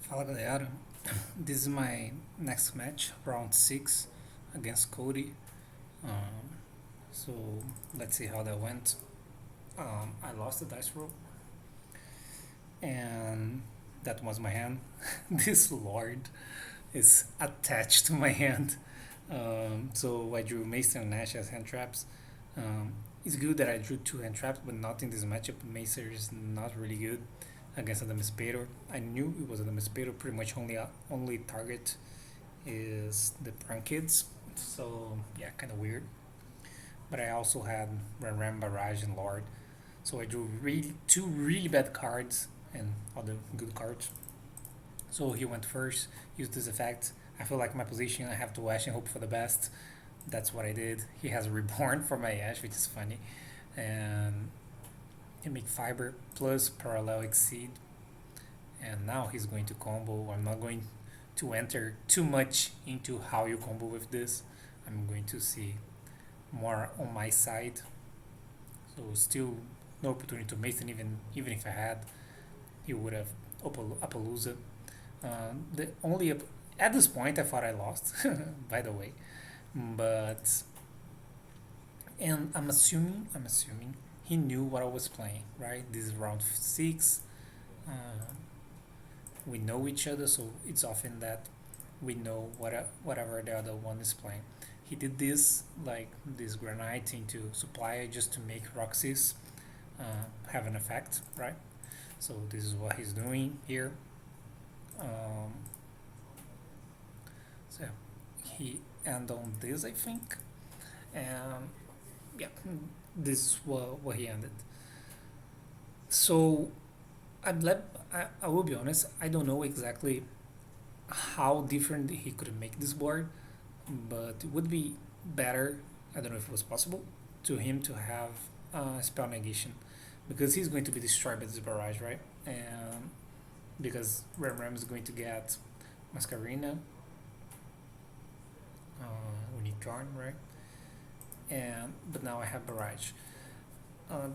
Fala galera, this is my next match, round 6 against Koty. Um, so let's see how that went. I lost the dice roll and that was my hand. This lord is attached to my hand. So I drew Mason and Nash as hand traps. Um, it's good that I drew 2 hand traps, but not in this matchup. Mason is not really good against a Damispator. I knew it was a Damispator. Pretty much only target is the prank kids. So yeah, kind of weird. But I also had Ram Barrage and Lord. So I drew two really bad cards and other good cards. So he went first, used this effect. I feel like my position, I have to Ash and hope for the best. That's what I did. He has Reborn for my Ash, which is funny. And he make Fiber plus Parallel Exceed. And now he's going to combo. I'm not going to enter too much into how you combo with this. I'm going to see more on my side. So still no opportunity to Mason, even if I had, he would have Appaloosa. The only at this point I thought I lost, by the way, but and I'm assuming he knew what I was playing, right? This is round 6. Uh, we know each other, so it's often that we know whatever the other one is playing. He did this like this granite into supplier just to make Roxy's have an effect, right? So this is what he's doing here. Um, so he end on this, I think, and yeah, this is what he ended. So I will be honest, I don't know exactly how different he could make this board, but it would be better. I don't know if it was possible to him to have spell negation because he's going to be destroyed by this barrage, right? And because Ram is going to get Mascarina, we need Jarn, right? And but now I have barrage. Uh,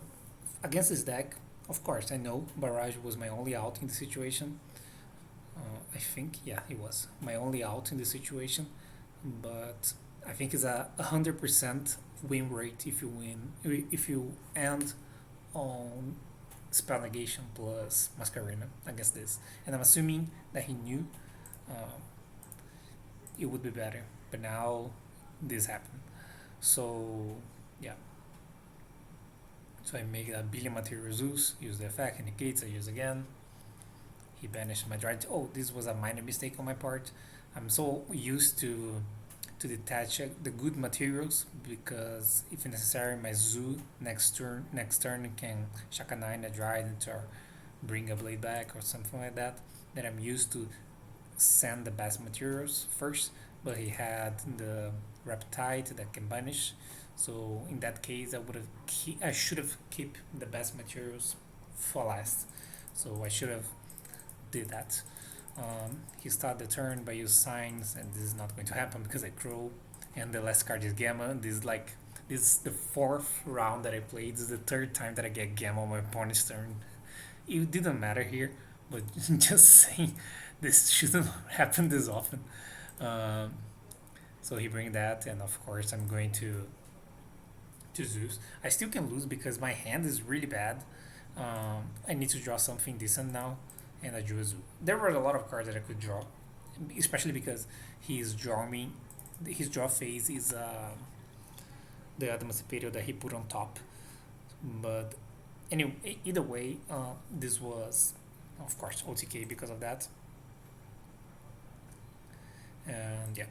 Against this deck, of course, I know barrage was my only out in the situation. I think, yeah, it was my only out in the situation, but I think it's a 100% win rate if you end on spell negation plus Mascarena against this, and I'm assuming that he knew uh, it would be better, but now this happened. So yeah, so I make a billion material Zeus, use the effect, and negates. I use again. He banished my Dryad. Oh, this was a minor mistake on my part. I'm so used to detach the good materials because if necessary, my Zoo next turn can Shaka 9 a Dryad or bring a blade back or something like that. That I'm used to send the best materials first, but he had the Reptite that can banish. So in that case, I should have kept the best materials for last. So I should have did that. He started the turn by use signs, and this is not going to happen because I crow, and the last card is Gamma. This is the 4th round that I played. This is the 3rd time that I get Gamma on my opponent's turn. It didn't matter here, but just saying, this shouldn't happen this often. Um, so he bring that, and of course I'm going to Zeus. I still can lose because my hand is really bad. I need to draw something decent now, and I drew a Zoo. There were a lot of cards that I could draw, especially because he's drawing. His draw phase is the Adamasipero that he put on top. But anyway, either way, this was, of course, OTK because of that. And yeah,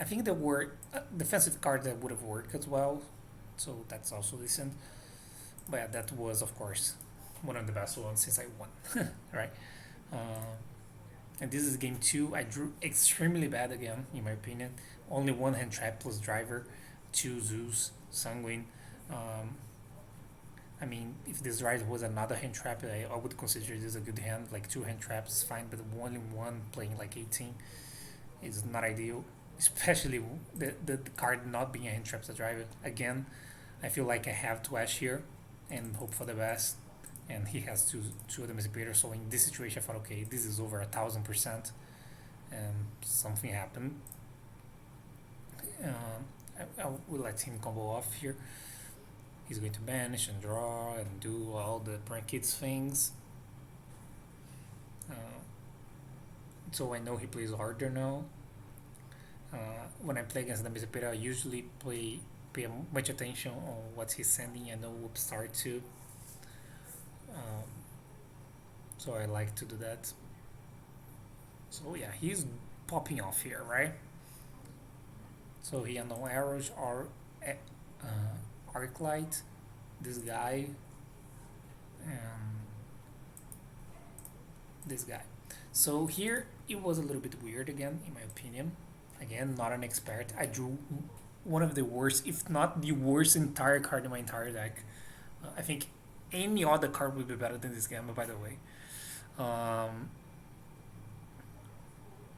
I think there were defensive cards that would have worked as well, so that's also decent. But yeah, that was, of course, one of the best ones since I won, right? Uh, and this is game 2. I drew extremely bad again, in my opinion. Only one hand trap plus driver, 2 Zeus, Sanguine. Um, I mean, if this driver was another hand trap, I would consider this a good hand. Like 2 hand traps is fine, but only one playing like 18 is not ideal. Especially the card not being a hand trap as a driver. Again, I feel like I have to Ash here and hope for the best and he has two emancipators. So in this situation, I thought, okay, this is over 1,000%, and something happened. I will let him combo off here. He's going to banish and draw and do all the prank kids things. So I know he plays harder now. When I play against the Mizipira, I usually pay much attention on what he's sending. I know whoop start to. So I like to do that. So yeah, he's popping off here, right? So he unknown arrows are arc light, this guy, and this guy. So here it was a little bit weird again, in my opinion. Again, not an expert. I drew one of the worst, if not the worst, entire card in my entire deck. I think any other card would be better than this Gamma, by the way.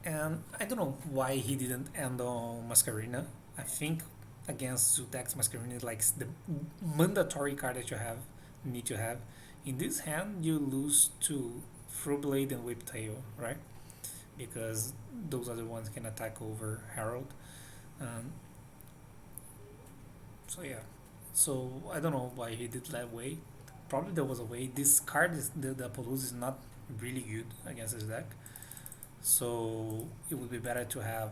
And I don't know why he didn't end on Masquerina. I think against Zultex, Masquerina is like the mandatory card that you need to have. In this hand, you lose to Through-Blade and Whiptail, right? Because those are the ones can attack over Herald. So yeah, so I don't know why he did that way. Probably there was a way. This card is the Apollos is not really good against his deck, so it would be better to have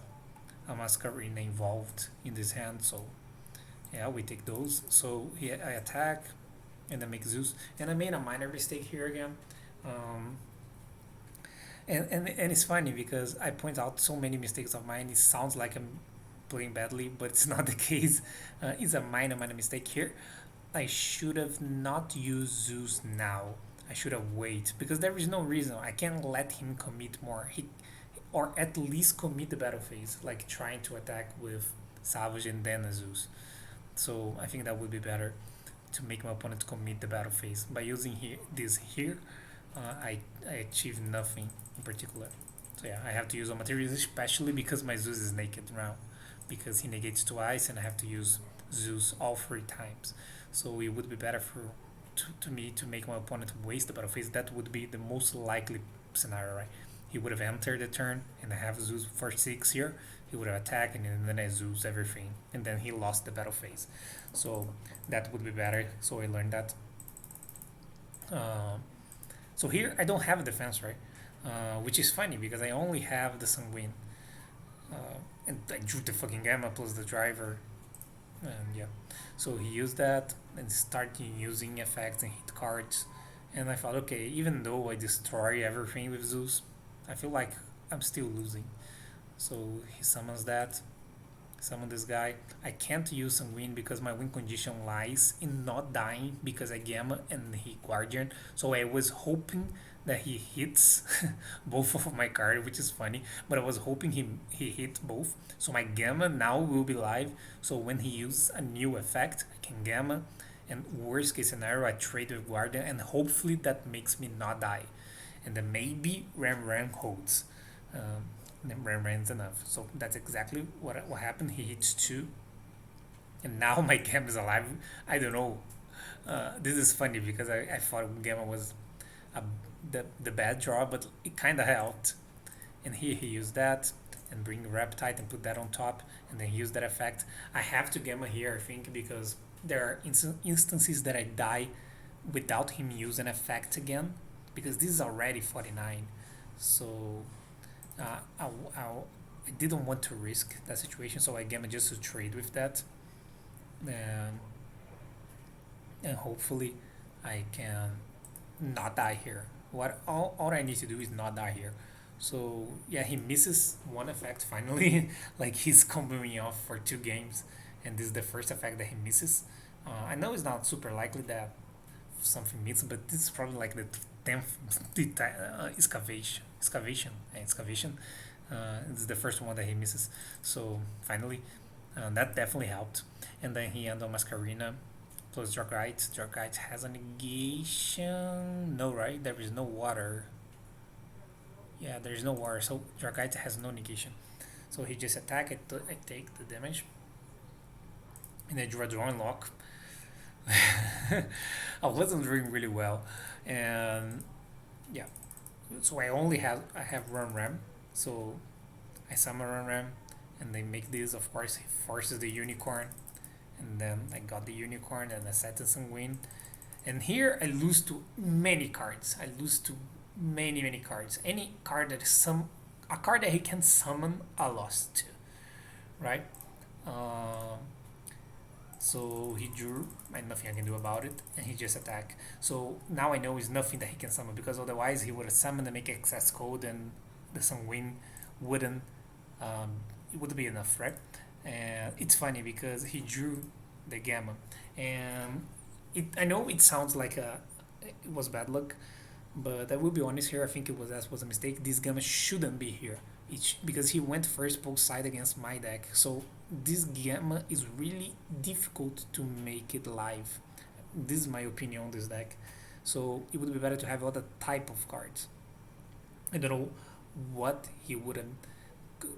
a Masquerina involved in this hand. So yeah, we take those. So I attack and then make Zeus, and I made a minor mistake here again. And it's funny because I point out so many mistakes of mine. It sounds like I'm playing badly, but it's not the case. It's a minor mistake here. I should have not used Zeus now. I should have waited because there is no reason. I can't let him commit more. Or at least commit the battle phase, like trying to attack with Savage and then a Zeus. So I think that would be better to make my opponent commit the battle phase. By using this here, I achieve nothing in particular. So yeah, I have to use all materials, especially because my Zeus is naked now, because he negates twice and I have to use Zeus all 3 times. So it would be better to me to make my opponent waste the battle phase. That would be the most likely scenario, right? He would have entered the turn and I have Zeus for 6 here. He would have attacked and then I Zeus everything, and then he lost the battle phase. So that would be better. So I learned that. So here I don't have a defense, right? Which is funny because I only have the Sanguine. And I drew the fucking Gamma plus the driver. And yeah. So he used that and started using effects and hit cards. And I thought, okay, even though I destroy everything with Zeus, I feel like I'm still losing. So he summons that. Summon this guy. I can't use Sanguine because my win condition lies in not dying because I Gamma and he Guardian. So I was hoping that he hits both of my cards, which is funny, but I was hoping he hit both. So my Gamma now will be live. So when he uses a new effect, I can Gamma, and worst case scenario, I trade with Guardian, and hopefully that makes me not die. And then maybe Ram holds. Then Ram is enough. So that's exactly what happened. He hits 2, and now my Gamma is alive. I don't know. This is funny because I thought Gamma was the bad draw, but it kind of helped. And here he used that and bring Reptite and put that on top, and then use that effect. I have to Gamma here, I think, because there are instances that I die without him using effect again, because this is already 49. So I didn't want to risk that situation, so I Gamma just to trade with that. And hopefully I can not die here. All I need to do is not die here. So yeah, he misses one effect finally. Like he's comboing off for 2 games, and this is the first effect that he misses. I know it's not super likely that something misses, but this is probably like the 10th excavation. This is the first one that he misses. So finally, that definitely helped. And then he ended on Masquerina plus Dragite. Dragite has a negation. No, right? There is no water. Yeah, there is no water, so Dragite has no negation. So he just attack. I take the damage, and I draw a drawing lock. I wasn't doing really well, and yeah, so I have run ram, so I summon run ram, and they make this. Of course, he forces the unicorn, and then I got the unicorn and I set some win. And here I lose to many cards. I lose to many cards. Any card that is a card that he can summon, I lost to, right? Um, so he drew, and nothing I can do about it, and he just attacked. So now I know it's nothing that he can summon because otherwise he would have summoned and make access code, and the sun win wouldn't it would be enough, right? And it's funny because he drew the gamma, and I know it sounds like it was bad luck, but I will be honest here. I think that was a mistake. This gamma shouldn't be here. Because he went first poke side against my deck. So this gamma is really difficult to make it live. This is my opinion on this deck. So it would be better to have other type of cards. I don't know what he wouldn't,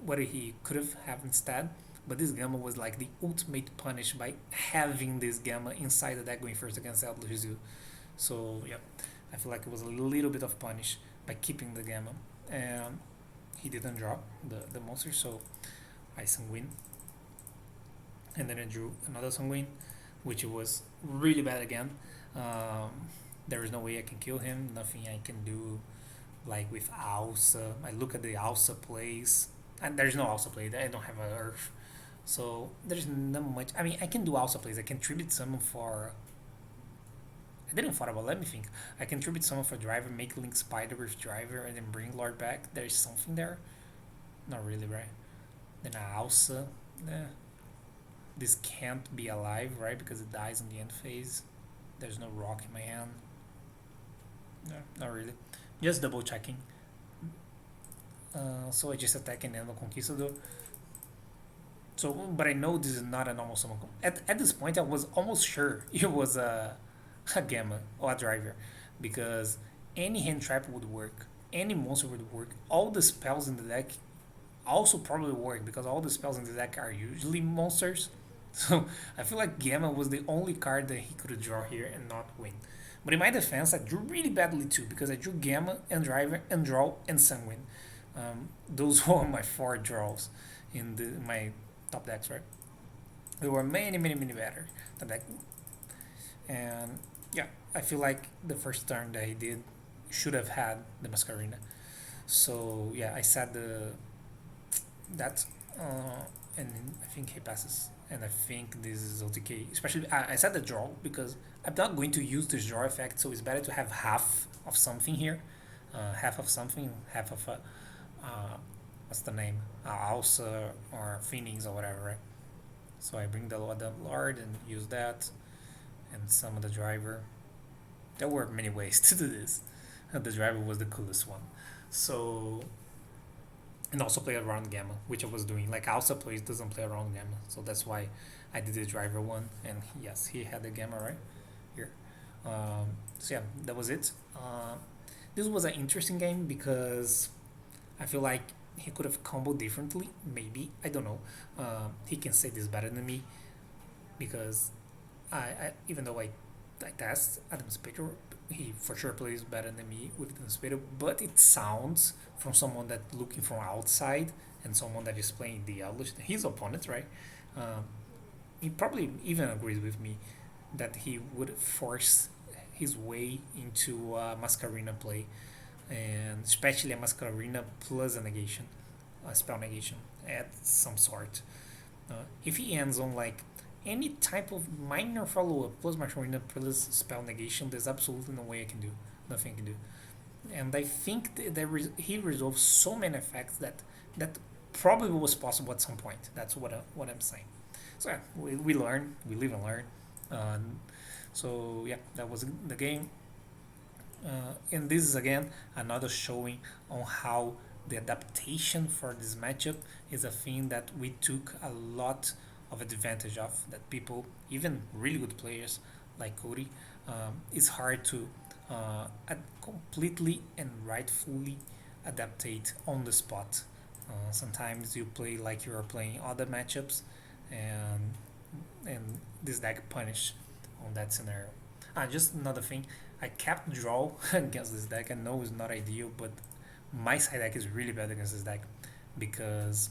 what he could have instead. But this gamma was like the ultimate punish by having this gamma inside the deck going first against Elder. So yeah, I feel like it was a little bit of punish by keeping the gamma. And he didn't draw the monster, so I sanguine. And then I drew another sanguine, which was really bad again. Um, there is no way I can kill him, nothing I can do like with Alsa. I look at the Alsa plays, and there's no Alsa play, I don't have an Earth. So there's not much. I mean, I can do Alsa plays. I can tribute summon for. I didn't thought about. Let me think. I can tribute summon for Driver, make Link Spider with Driver, and then bring Lord back. There's something there. Not really, right? Then Alsa. Eh, this can't be alive, right? Because it dies in the end phase. There's no rock in my hand. No, not really. Just double checking. So I just attack and end the Conquistador. So, but I know this is not a normal summon. At this point, I was almost sure it was a Gamma or a Driver, because any hand trap would work, any monster would work. All the spells in the deck also probably work because all the spells in the deck are usually monsters. So I feel like Gamma was the only card that he could draw here and not win. But in my defense, I drew really badly too because I drew Gamma and Driver and Draw and Sanguine. Those were my 4 draws in my top decks, right? There were many better than that. And yeah, I feel like the first turn that he did should have had the Masquerina. So yeah, I said that, and I think he passes. And I think this is OTK. Especially, I said the draw because I'm not going to use this draw effect, so it's better to have half of something here. Half of something, half of a, what's the name? Alsa or Phoenix or whatever, right? So I bring the Lord and use that, and some of the Driver. There were many ways to do this. The Driver was the coolest one. So, and also play around Gamma, which I was doing. Like Alsa plays doesn't play around Gamma, so that's why I did the Driver one. And yes, he had the Gamma right here. So yeah, that was it. This was an interesting game because I feel like he could have comboed differently. Maybe, I don't know. He can say this better than me because I even though I test Adam Spader, he for sure plays better than me with Adam Spader. But it sounds from someone that looking from outside and someone that is playing the his opponent, right? He probably even agrees with me that he would force his way into a Masquerina play, and especially a Masquerina plus a negation, a spell negation at some sort. If he ends on like any type of minor follow up plus Masquerina plus spell negation, there's absolutely no way I can do. Nothing I can do. And I think he resolves so many effects that probably was possible at some point. That's what I'm saying. So yeah, we learn, we live and learn. So yeah, that was the game. And this is again another showing on how the adaptation for this matchup is a thing that we took a lot of advantage of. That people, even really good players like Koty, it's hard to completely and rightfully adaptate on the spot. Sometimes you play like you are playing other matchups, and this deck punish on that scenario. Just another thing, I kept draw against this deck. I know it's not ideal, but my side deck is really bad against this deck because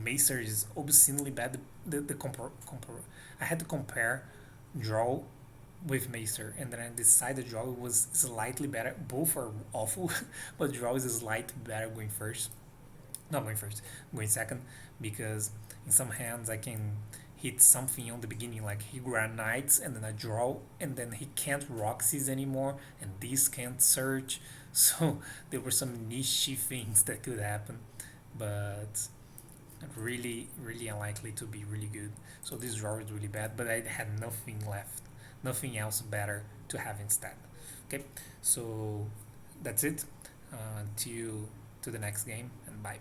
Macer is obscenely bad. I had to compare draw with Macer, and then I decided draw was slightly better. Both are awful, but draw is slightly better going first. Not going first, going second, because in some hands I can hit something on the beginning, like he grab knights and then I draw, and then he can't Roxy's anymore, and this can't search. So there were some niche things that could happen, but really, really unlikely to be really good. So this draw is really bad, but I had nothing left, nothing else better to have instead. Okay, so that's it. To the next game, and bye.